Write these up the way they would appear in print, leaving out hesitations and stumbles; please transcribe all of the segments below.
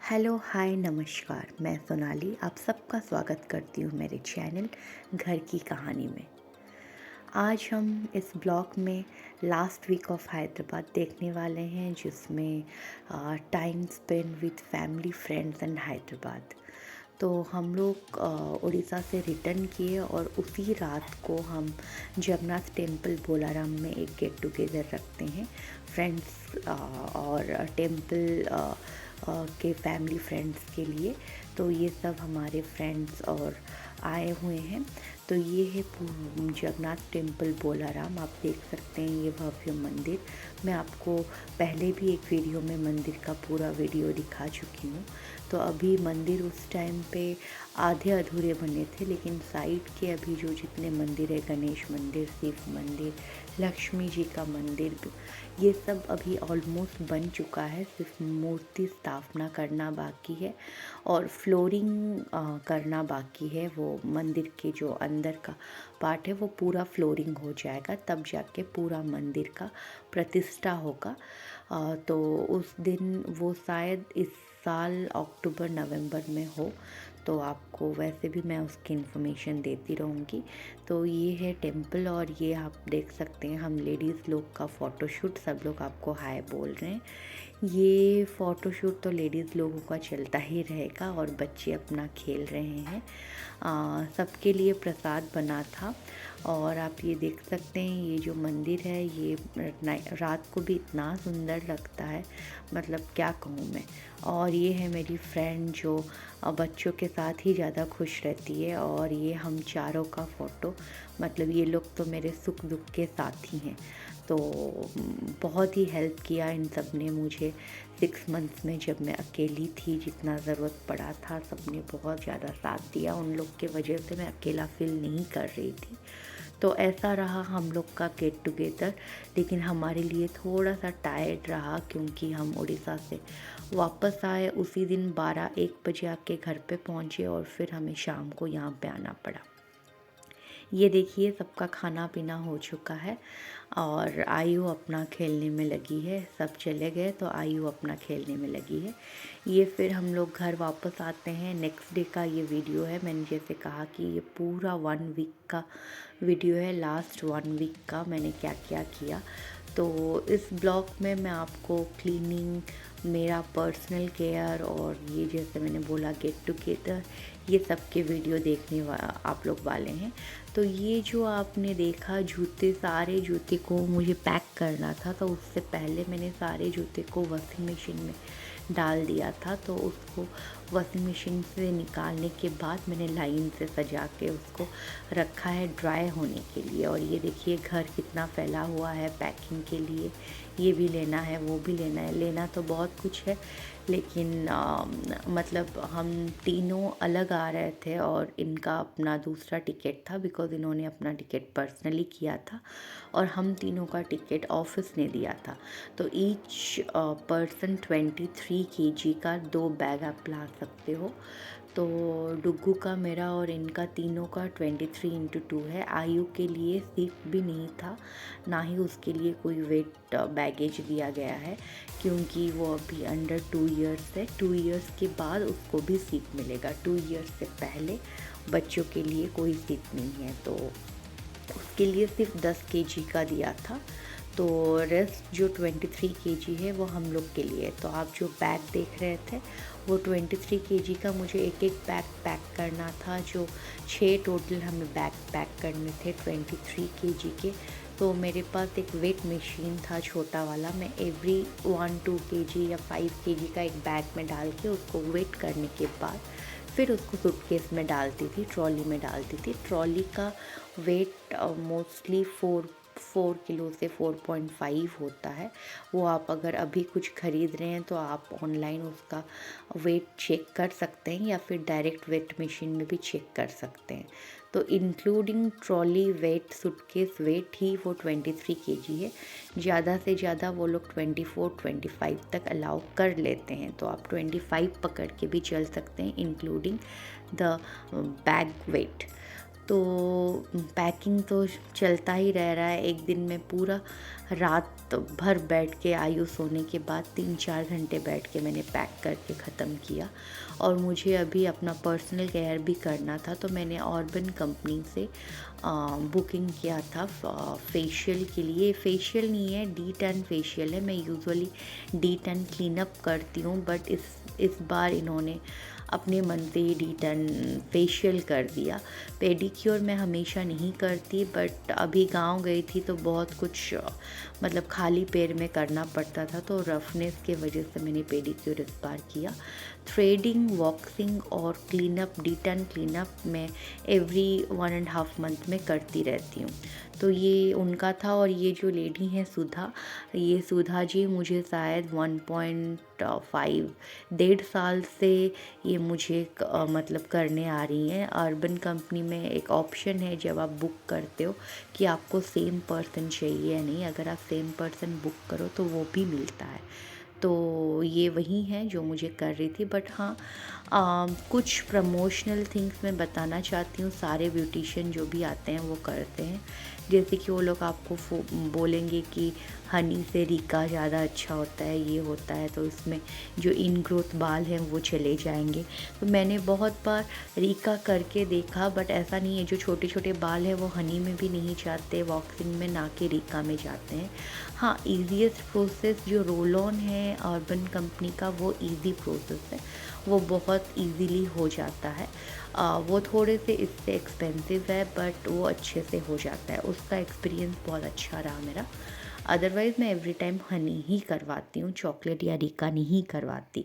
Hello hi नमस्कार। मैं सोनाली आप सबका स्वागत करती हूँ मेरे चैनल घर की कहानी में। आज हम इस ब्लॉग में लास्ट वीक ऑफ हैदराबाद देखने वाले हैं, जिसमें time spend with family friends and Hyderabad. तो हम लोग उड़ीसा से रिटर्न किए और उसी रात को हम जगन्नाथ टेम्पल बोलाराम में एक गेट टुगेदर रखते हैं फ्रेंड्स और टेम्पल के फैमिली फ्रेंड्स के लिए। तो ये सब हमारे फ्रेंड्स और आए हुए हैं। तो ये है जगन्नाथ टेम्पल बोलाराम। आप देख सकते हैं ये भव्य मंदिर। मैं आपको पहले भी एक वीडियो में मंदिर का पूरा वीडियो दिखा चुकी हूँ। तो अभी मंदिर उस टाइम पे आधे अधूरे बने थे, लेकिन साइड के अभी जो जितने मंदिर है, गणेश मंदिर, शिव मंदिर, लक्ष्मी जी का मंदिर, ये सब अभी ऑलमोस्ट बन चुका है। सिर्फ मूर्ति स्थापना करना बाकी है और फ्लोरिंग करना बाकी है। वो मंदिर के जो अंदर का पार्ट है वो पूरा फ्लोरिंग हो जाएगा, तब जाके पूरा मंदिर का प्रतिष्ठा होगा। तो उस दिन वो शायद इस साल अक्टूबर नवंबर में हो। तो आपको वैसे भी मैं उसकी इन्फॉर्मेशन देती रहूँगी। तो ये है टेम्पल और ये आप देख सकते हैं हम लेडीज़ लोग का फ़ोटोशूट। सब लोग आपको हाय बोल रहे हैं। ये फ़ोटोशूट तो लेडीज़ लोगों का चलता ही रहेगा और बच्चे अपना खेल रहे हैं। सबके लिए प्रसाद बना था और आप ये देख सकते हैं ये जो मंदिर है ये रात को भी इतना सुंदर लगता है, मतलब क्या कहूँ मैं। और ये है मेरी फ्रेंड जो बच्चों के साथ ही ज़्यादा खुश रहती है। और ये हम चारों का फ़ोटो, मतलब ये लोग तो मेरे सुख दुख के साथी हैं। तो बहुत ही हेल्प किया इन सब ने मुझे 6 मंथ्स में, जब मैं अकेली थी। जितना ज़रूरत पड़ा था सब ने बहुत ज़्यादा साथ दिया। उन लोग के वजह से मैं अकेला फील नहीं कर रही थी। तो ऐसा रहा हम लोग का गेट टुगेदर। लेकिन हमारे लिए थोड़ा सा टायर्ड रहा क्योंकि हम उड़ीसा से वापस आए उसी दिन 12-1 बजे आके घर पे पहुँचे और फिर हमें शाम को यहाँ पे आना पड़ा। ये देखिए सबका खाना पीना हो चुका है और आयु अपना खेलने में लगी है। सब चले गए तो आयु अपना खेलने में लगी है। ये फिर हम लोग घर वापस आते हैं। नेक्स्ट डे का ये वीडियो है। मैंने जैसे कहा कि ये पूरा 1 वीक का वीडियो है, लास्ट 1 वीक का मैंने क्या क्या किया। तो इस ब्लॉग में मैं आपको क्लीनिंग, मेरा पर्सनल केयर और ये जैसे मैंने बोला गेट टुगेदर, ये सब के वीडियो देखने आप लोग वाले हैं। तो ये जो आपने देखा जूते, सारे जूते को मुझे पैक करना था, तो उससे पहले मैंने सारे जूते को वॉशिंग मशीन में डाल दिया था। तो उसको वॉशिंग मशीन से निकालने के बाद मैंने लाइन से सजा के उसको रखा है ड्राई होने के लिए। और ये देखिए घर कितना फैला हुआ है पैकिंग के लिए। ये भी लेना है, वो भी लेना है। लेना तो बहुत कुछ है, लेकिन मतलब हम तीनों अलग आ रहे थे और इनका अपना दूसरा टिकट था, बिकॉज़ इन्होंने अपना टिकट पर्सनली किया था और हम तीनों का टिकट ऑफिस ने दिया था। तो ईच पर्सन 23 केजी का 2 बैग आप ला सकते हो। तो डुग्गू का, मेरा और इनका तीनों का 23x2 है। आयु के लिए सीट भी नहीं था, ना ही उसके लिए कोई वेट बैगेज दिया गया है, क्योंकि वो अभी अंडर 2 इयर्स है। 2 इयर्स के बाद उसको भी सीट मिलेगा। 2 इयर्स से पहले बच्चों के लिए कोई सीट नहीं है। तो उसके लिए सिर्फ 10 केजी का दिया था। तो रेस्ट जो 23 केजी है वो हम लोग के लिए। तो आप जो बैग देख रहे थे वो 23 केजी का मुझे एक एक बैग पैक करना था। जो 6 टोटल हमें बैग पैक करने थे 23 केजी के। तो मेरे पास एक वेट मशीन था छोटा वाला। मैं एवरी 1-2 केजी या 5 केजी का एक बैग में डाल के उसको वेट करने के बाद फिर उसको सूटकेस में डालती थी, ट्रॉली में डालती थी। ट्रॉली का वेट मोस्टली 4 किलो से 4.5 होता है। वो आप अगर अभी कुछ ख़रीद रहे हैं तो आप ऑनलाइन उसका वेट चेक कर सकते हैं या फिर डायरेक्ट वेट मशीन में भी चेक कर सकते हैं। तो including trolley weight, suitcase weight ही वो 23 केजी है। ज़्यादा से ज़्यादा वो लोग 24-25 तक अलाउ कर लेते हैं। तो आप 25 पकड़ के भी चल सकते हैं, इंक्लूडिंग द बैग वेट। तो पैकिंग तो चलता ही रह रहा है। एक दिन में पूरा रात भर बैठ के आयु सोने के बाद 3-4 घंटे बैठ के मैंने पैक करके ख़त्म किया। और मुझे अभी अपना पर्सनल केयर भी करना था, तो मैंने ऑर्बन कंपनी से बुकिंग किया था फेशियल के लिए। फेशियल नहीं है, डी10 फेशियल है। मैं यूजुअली डी10 क्लीनअप करती हूँ, बट इस बार इन्होंने अपने मन से ही डी10 फेशियल कर दिया। पेडिक्योर मैं हमेशा नहीं करती, बट अभी गांव गई थी तो बहुत कुछ मतलब खाली पैर में करना पड़ता था, तो रफनेस के वजह से मैंने पेडिक्योर इस बार किया। थ्रेडिंग, वॉक्सिंग और क्लीनअप, डी10 क्लीनअप मैं एवरी 1.5 मंथ में करती रहती हूँ। तो ये उनका था। और ये जो लेडी हैं सुधा, ये सुधा जी मुझे शायद 1.5 डेढ़ साल से ये मुझे मतलब करने आ रही हैं। अर्बन कंपनी में एक ऑप्शन है जब आप बुक करते हो कि आपको सेम पर्सन चाहिए या नहीं, अगर आप सेम पर्सन बुक करो तो वो भी मिलता है। तो ये वही हैं जो मुझे कर रही थी। बट हाँ, कुछ प्रमोशनल थिंग्स मैं बताना चाहती हूँ। सारे ब्यूटिशियन जो भी आते हैं वो करते हैं, जैसे कि वो लोग आपको बोलेंगे कि हनी से रीका ज़्यादा अच्छा होता है, ये होता है, तो इसमें जो इन ग्रोथ बाल हैं वो चले जाएंगे। तो मैंने बहुत बार रीका करके देखा, बट ऐसा नहीं है। जो छोटे छोटे बाल हैं वो हनी में भी नहीं जाते, वॉक्सिंग में, ना कि रीका में जाते हैं। हाँ, ईजीएस्ट प्रोसेस जो रोल ऑन है अर्बन कंपनी का, वो ईजी प्रोसेस है, वो बहुत इजीली हो जाता है। वो थोड़े से इससे एक्सपेंसिव है, बट वो अच्छे से हो जाता है। उसका एक्सपीरियंस बहुत अच्छा रहा मेरा। अदरवाइज़ मैं एवरी टाइम हनी ही करवाती हूँ, चॉकलेट या रीका नहीं करवाती।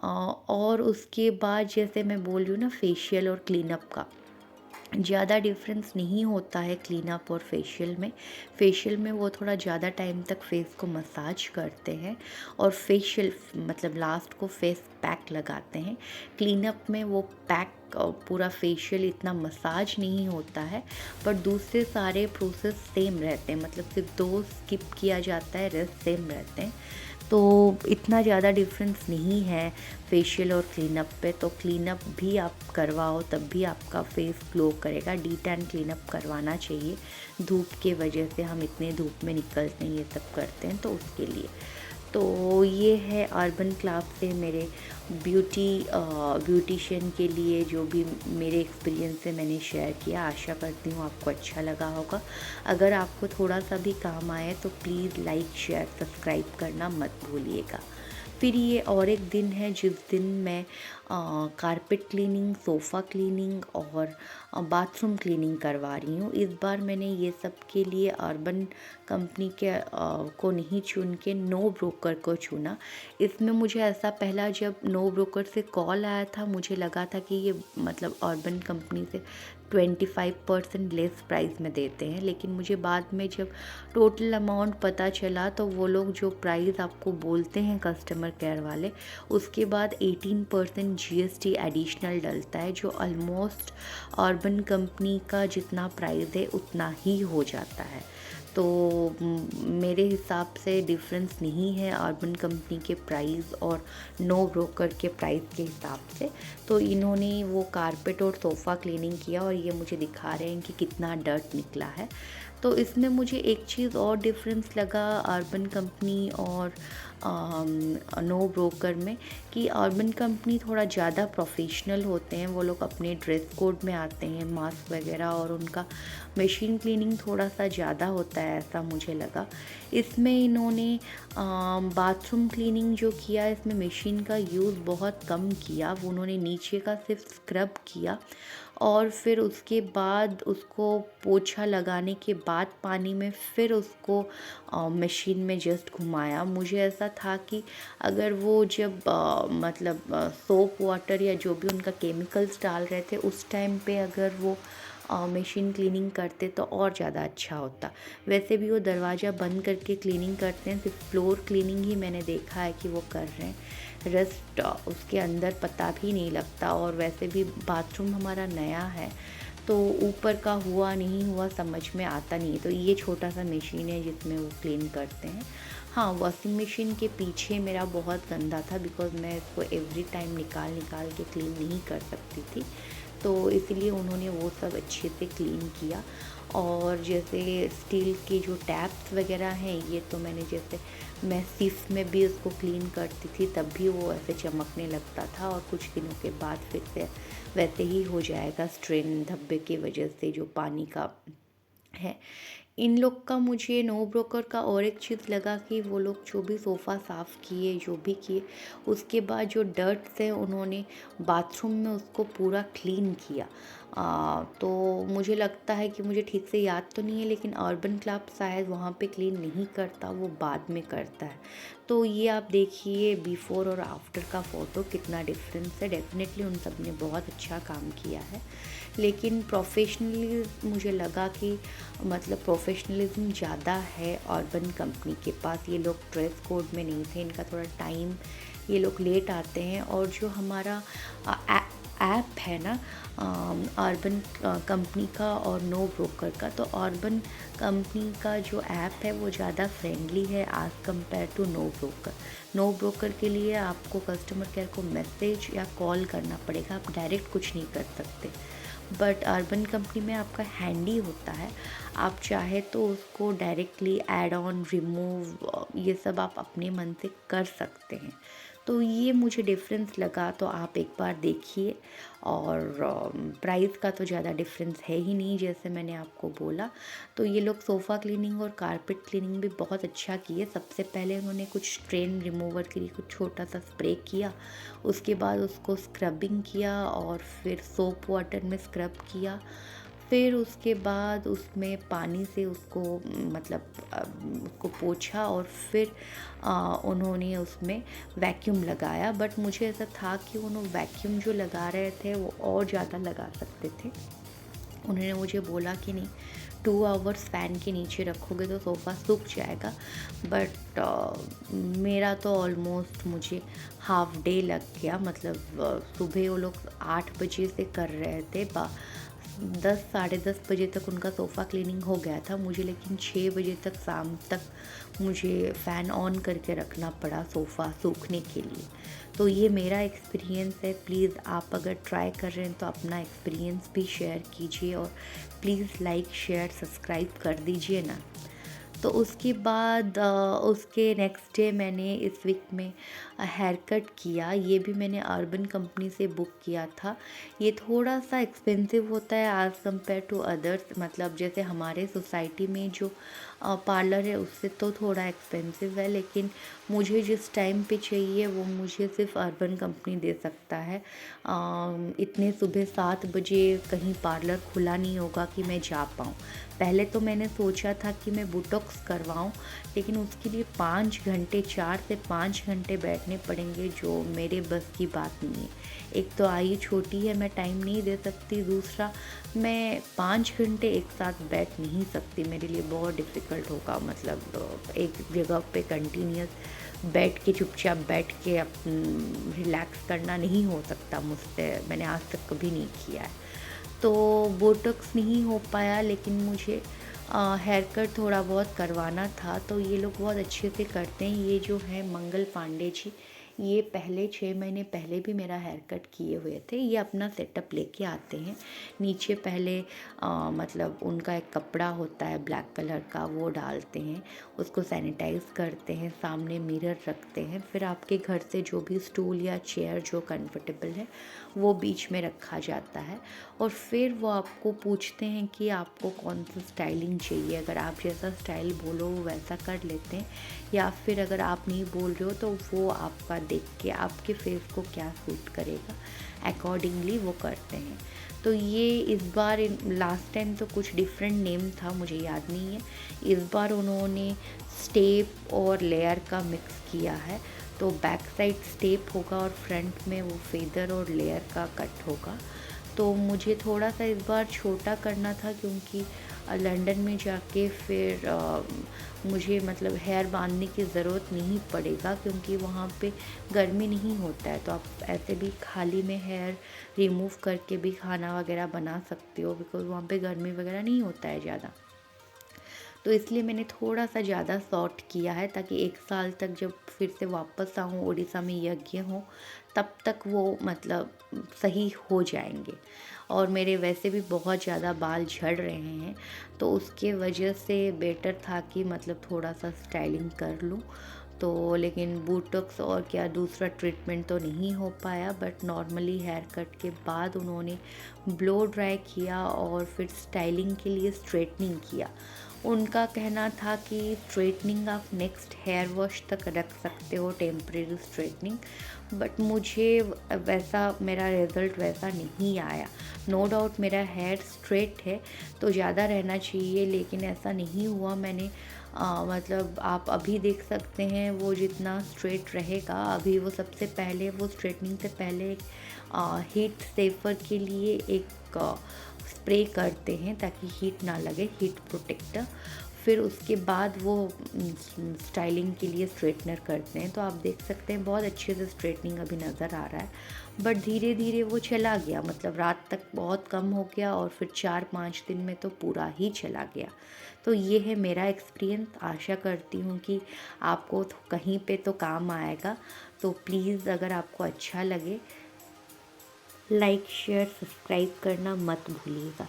और उसके बाद जैसे मैं बोल रही हूँ ना, फेशियल और क्लीनअप का ज़्यादा डिफरेंस नहीं होता है क्लीनअप और फेशियल में। फेशियल में वो थोड़ा ज़्यादा टाइम तक फेस को मसाज करते हैं, और फेशियल मतलब लास्ट को फेस पैक लगाते हैं। क्लीनअप में वो पैक पूरा फेशियल इतना मसाज नहीं होता है, पर दूसरे सारे प्रोसेस सेम रहते हैं, मतलब सिर्फ 2 स्किप किया जाता है, रेस्ट सेम रहते हैं। तो इतना ज़्यादा डिफरेंस नहीं है फेशियल और क्लीनअप पे। तो क्लीनअप भी आप करवाओ तब भी आपका फेस ग्लो करेगा। डी10 क्लीनअप करवाना चाहिए, धूप के वजह से हम इतने धूप में निकलते हैं, ये सब करते हैं, तो उसके लिए। तो ये है अर्बन क्लब से मेरे ब्यूटिशियन के लिए जो भी मेरे एक्सपीरियंस से मैंने शेयर किया। आशा करती हूँ आपको अच्छा लगा होगा। अगर आपको थोड़ा सा भी काम आए तो प्लीज़ लाइक, शेयर, सब्सक्राइब करना मत भूलिएगा। फिर ये और एक दिन है जिस दिन मैं कारपेट क्लीनिंग, सोफ़ा क्लीनिंग और बाथरूम क्लीनिंग करवा रही हूँ। इस बार मैंने ये सब के लिए अर्बन कंपनी के को नहीं चुन के नो ब्रोकर को चुना। इसमें मुझे ऐसा पहला जब नो ब्रोकर से कॉल आया था, मुझे लगा था कि ये मतलब अर्बन कंपनी से 25% लेस प्राइस में देते हैं, लेकिन मुझे बाद में जब टोटल अमाउंट पता चला तो वो लोग जो प्राइस आपको बोलते हैं कस्टमर केयर वाले, उसके बाद 18% जीएसटी एडिशनल डलता है, जो ऑलमोस्ट अर्बन कंपनी का जितना प्राइस है उतना ही हो जाता है। तो मेरे हिसाब से डिफरेंस नहीं है अर्बन कंपनी के प्राइस और नो ब्रोकर के प्राइस के हिसाब से। तो इन्होंने वो कारपेट और सोफ़ा क्लीनिंग किया और ये मुझे दिखा रहे हैं कि कितना डर्ट निकला है। तो इसमें मुझे एक चीज़ और डिफरेंस लगा अर्बन कंपनी और नो ब्रोकर में, कि अर्बन कंपनी थोड़ा ज़्यादा प्रोफेशनल होते हैं। वो लोग अपने ड्रेस कोड में आते हैं, मास्क वगैरह, और उनका मशीन क्लीनिंग थोड़ा सा ज़्यादा होता है, ऐसा मुझे लगा। इसमें इन्होंने बाथरूम क्लीनिंग जो किया, इसमें मशीन का यूज़ बहुत कम किया। वो उन्होंने नीचे का सिर्फ स्क्रब किया और फिर उसके बाद उसको पोछा लगाने के बाद पानी में फिर उसको मशीन में जस्ट घुमाया। मुझे ऐसा था कि अगर वो जब मतलब सोप वाटर या जो भी उनका केमिकल्स डाल रहे थे उस टाइम पे अगर वो मशीन क्लीनिंग करते तो और ज़्यादा अच्छा होता। वैसे भी वो दरवाज़ा बंद करके क्लीनिंग करते हैं, सिर्फ फ्लोर क्लीनिंग ही मैंने देखा है कि वो कर रहे हैं, रेस्ट उसके अंदर पता भी नहीं लगता। और वैसे भी बाथरूम हमारा नया है तो ऊपर का हुआ नहीं हुआ समझ में आता नहीं है। तो ये छोटा सा मशीन है जिसमें वो क्लीन करते हैं। हाँ, वॉशिंग मशीन के पीछे मेरा बहुत गंदा था, बिकॉज़ मैं इसको एवरी टाइम निकाल के क्लीन नहीं कर सकती थी। तो इसलिए उन्होंने वो सब अच्छे से क्लीन किया। और जैसे स्टील के जो टैप्स वगैरह हैं, ये तो मैंने जैसे मैं सिफ में भी उसको क्लीन करती थी तब भी वो ऐसे चमकने लगता था, और कुछ दिनों के बाद फिर से वैसे ही हो जाएगा स्ट्रेन धब्बे की वजह से जो पानी का है। इन लोग का मुझे नो ब्रोकर का और एक चीज़ लगा कि वो लोग जो भी सोफ़ा साफ़ किए, जो भी किए, उसके बाद जो डर्ट्स है उन्होंने बाथरूम में उसको पूरा क्लीन किया। तो मुझे लगता है कि मुझे ठीक से याद तो नहीं है, लेकिन अर्बन क्लब शायद वहाँ पे क्लीन नहीं करता, वो बाद में करता है। तो ये आप देखिए बिफ़ोर और आफ्टर का फ़ोटो कितना डिफरेंस है। डेफ़िनेटली उन सब ने बहुत अच्छा काम किया है, लेकिन प्रोफेशनली मुझे लगा कि मतलब प्रोफेशनलिज्म ज़्यादा है अर्बन कंपनी के पास। ये लोग ड्रेस कोड में नहीं थे, इनका थोड़ा टाइम, ये लोग लेट आते हैं। और जो हमारा ऐप है ना अर्बन कंपनी का और नो ब्रोकर का, तो अर्बन कंपनी का जो ऐप है वो ज़्यादा फ्रेंडली है as compared to NoBroker. NoBroker के लिए आपको कस्टमर केयर को मैसेज या कॉल करना पड़ेगा, आप डायरेक्ट कुछ नहीं कर सकते। बट अर्बन कंपनी में आपका हैंडी होता है, आप चाहे तो उसको डायरेक्टली ऐड ऑन रिमूव ये सब आप अपने मन से कर सकते हैं। तो ये मुझे डिफरेंस लगा, तो आप एक बार देखिए। और प्राइस का तो ज़्यादा डिफरेंस है ही नहीं, जैसे मैंने आपको बोला। तो ये लोग सोफ़ा क्लीनिंग और कारपेट क्लीनिंग भी बहुत अच्छा किए। सबसे पहले उन्होंने कुछ स्ट्रेन रिमूवर के लिए कुछ छोटा सा स्प्रे किया, उसके बाद उसको स्क्रबिंग किया और फिर सोप वाटर में स्क्रब किया। फिर उसके बाद उसमें पानी से उसको मतलब उसको पोंछा, और फिर उन्होंने उसमें वैक्यूम लगाया। बट मुझे ऐसा था कि उन्होंने वैक्यूम जो लगा रहे थे वो और ज़्यादा लगा सकते थे। उन्होंने मुझे बोला कि नहीं, 2 आवर्स फ़ैन के नीचे रखोगे तो सोफ़ा सूख जाएगा। बट मेरा तो ऑलमोस्ट मुझे हाफ डे लग गया। मतलब सुबह वो लोग 8 बजे से कर रहे थे, 10 साढ़े 10 बजे तक उनका सोफ़ा क्लीनिंग हो गया था मुझे, लेकिन 6 बजे तक शाम तक मुझे फ़ैन ऑन करके रखना पड़ा सोफ़ा सूखने के लिए। तो ये मेरा एक्सपीरियंस है। प्लीज़ आप अगर ट्राई कर रहे हैं तो अपना एक्सपीरियंस भी शेयर कीजिए, और प्लीज़ लाइक शेयर सब्सक्राइब कर दीजिए ना। तो उसके बाद उसके नेक्स्ट डे मैंने इस वीक में हेयर कट किया। ये भी मैंने अर्बन कंपनी से बुक किया था। ये थोड़ा सा एक्सपेंसिव होता है एज़ कम्पेयर टू अदर्स, मतलब जैसे हमारे सोसाइटी में जो पार्लर है उससे तो थोड़ा एक्सपेंसिव है, लेकिन मुझे जिस टाइम पे चाहिए वो मुझे सिर्फ अर्बन कंपनी दे सकता है। इतने सुबह 7 बजे कहीं पार्लर खुला नहीं होगा कि मैं जा पाऊँ। पहले तो मैंने सोचा था कि मैं बोटॉक्स करवाऊँ, लेकिन उसके लिए 5 घंटे, 4 से 5 घंटे बैठने पड़ेंगे, जो मेरे बस की बात नहीं है। एक तो आयु छोटी है, मैं टाइम नहीं दे सकती, दूसरा मैं 5 घंटे एक साथ बैठ नहीं सकती, मेरे लिए बहुत डिफ़िकल्ट होगा। मतलब एक जगह पे कंटिन्यूस बैठ के चुपचाप बैठ के रिलैक्स करना नहीं हो सकता मुझसे, मैंने आज तक कभी नहीं किया है। तो बोटॉक्स नहीं हो पाया, लेकिन मुझे हेयर कट थोड़ा बहुत करवाना था। तो ये लोग बहुत अच्छे से करते हैं। ये जो है मंगल पांडे जी, ये पहले 6 महीने पहले भी मेरा हेयर कट किए हुए थे। ये अपना सेटअप लेके आते हैं। नीचे पहले मतलब उनका एक कपड़ा होता है ब्लैक कलर का, वो डालते हैं, उसको सैनिटाइज़ करते हैं, सामने मिरर रखते हैं। फिर आपके घर से जो भी स्टूल या चेयर जो कंफर्टेबल है वो बीच में रखा जाता है, और फिर वो आपको पूछते हैं कि आपको कौन सा स्टाइलिंग चाहिए। अगर आप जैसा स्टाइल बोलो वो वैसा कर लेते हैं, या फिर अगर आप नहीं बोल रहे हो तो वो आपका देख के आपके फेस को क्या सूट करेगा अकॉर्डिंगली वो करते हैं। तो ये इस बार, लास्ट टाइम तो कुछ डिफरेंट नेम था, मुझे याद नहीं है। इस बार उन्होंने स्टेप और लेयर का मिक्स किया है। तो बैक साइड स्टेप होगा और फ्रंट में वो फेदर और लेयर का कट होगा। तो मुझे थोड़ा सा इस बार छोटा करना था, क्योंकि लंदन में जाके फिर मुझे मतलब हेयर बांधने की ज़रूरत नहीं पड़ेगा, क्योंकि वहाँ पे गर्मी नहीं होता है। तो आप ऐसे भी खाली में हेयर रिमूव करके भी खाना वगैरह बना सकते हो, बिकॉज़ वहाँ पे गर्मी वगैरह नहीं होता है ज़्यादा। तो इसलिए मैंने थोड़ा सा ज़्यादा शॉर्ट किया है, ताकि 1 साल तक जब फिर से वापस आऊँ उड़ीसा में यज्ञ हो, तब तक वो मतलब सही हो जाएंगे। और मेरे वैसे भी बहुत ज़्यादा बाल झड़ रहे हैं, तो उसके वजह से बेटर था कि मतलब थोड़ा सा स्टाइलिंग कर लूँ। तो लेकिन बोटॉक्स और क्या दूसरा ट्रीटमेंट तो नहीं हो पाया, बट नॉर्मली हेयर कट के बाद उन्होंने ब्लो ड्राई किया और फिर स्टाइलिंग के लिए स्ट्रेटनिंग किया। उनका कहना था कि स्ट्रेटनिंग आप नेक्स्ट हेयर वॉश तक रख सकते हो, टेम्परेरी स्ट्रेटनिंग, बट मुझे वैसा मेरा रिज़ल्ट वैसा नहीं आया। नो डाउट मेरा हेयर स्ट्रेट है तो ज़्यादा रहना चाहिए, लेकिन ऐसा नहीं हुआ। मैंने मतलब आप अभी देख सकते हैं वो जितना स्ट्रेट रहेगा। अभी वो सबसे पहले वो स्ट्रेटनिंग से पहले हीट सेफर के लिए एक स्प्रे करते हैं ताकि हीट ना लगे, हीट प्रोटेक्टर। फिर उसके बाद वो स्टाइलिंग के लिए स्ट्रेटनर करते हैं। तो आप देख सकते हैं बहुत अच्छे से स्ट्रेटनिंग अभी नज़र आ रहा है, बट धीरे धीरे वो चला गया, मतलब रात तक बहुत कम हो गया और फिर 4-5 दिन में तो पूरा ही चला गया। तो ये है मेरा एक्सपीरियंस। आशा करती हूँ कि आपको कहीं पे तो काम आएगा। तो प्लीज़ अगर आपको अच्छा लगे, लाइक शेयर सब्सक्राइब करना मत भूलिएगा।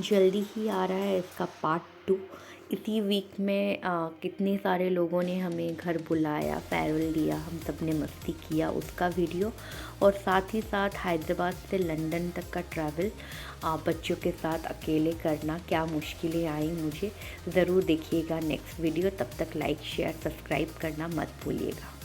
जल्दी ही आ रहा है इसका पार्ट 2। इसी वीक में कितने सारे लोगों ने हमें घर बुलाया, फेयरवेल दिया, हम सब ने मस्ती किया, उसका वीडियो। और साथ ही साथ हैदराबाद से लंदन तक का ट्रैवल बच्चों के साथ अकेले करना, क्या मुश्किलें आई मुझे, ज़रूर देखिएगा नेक्स्ट वीडियो। तब तक लाइक शेयर सब्सक्राइब करना मत भूलिएगा।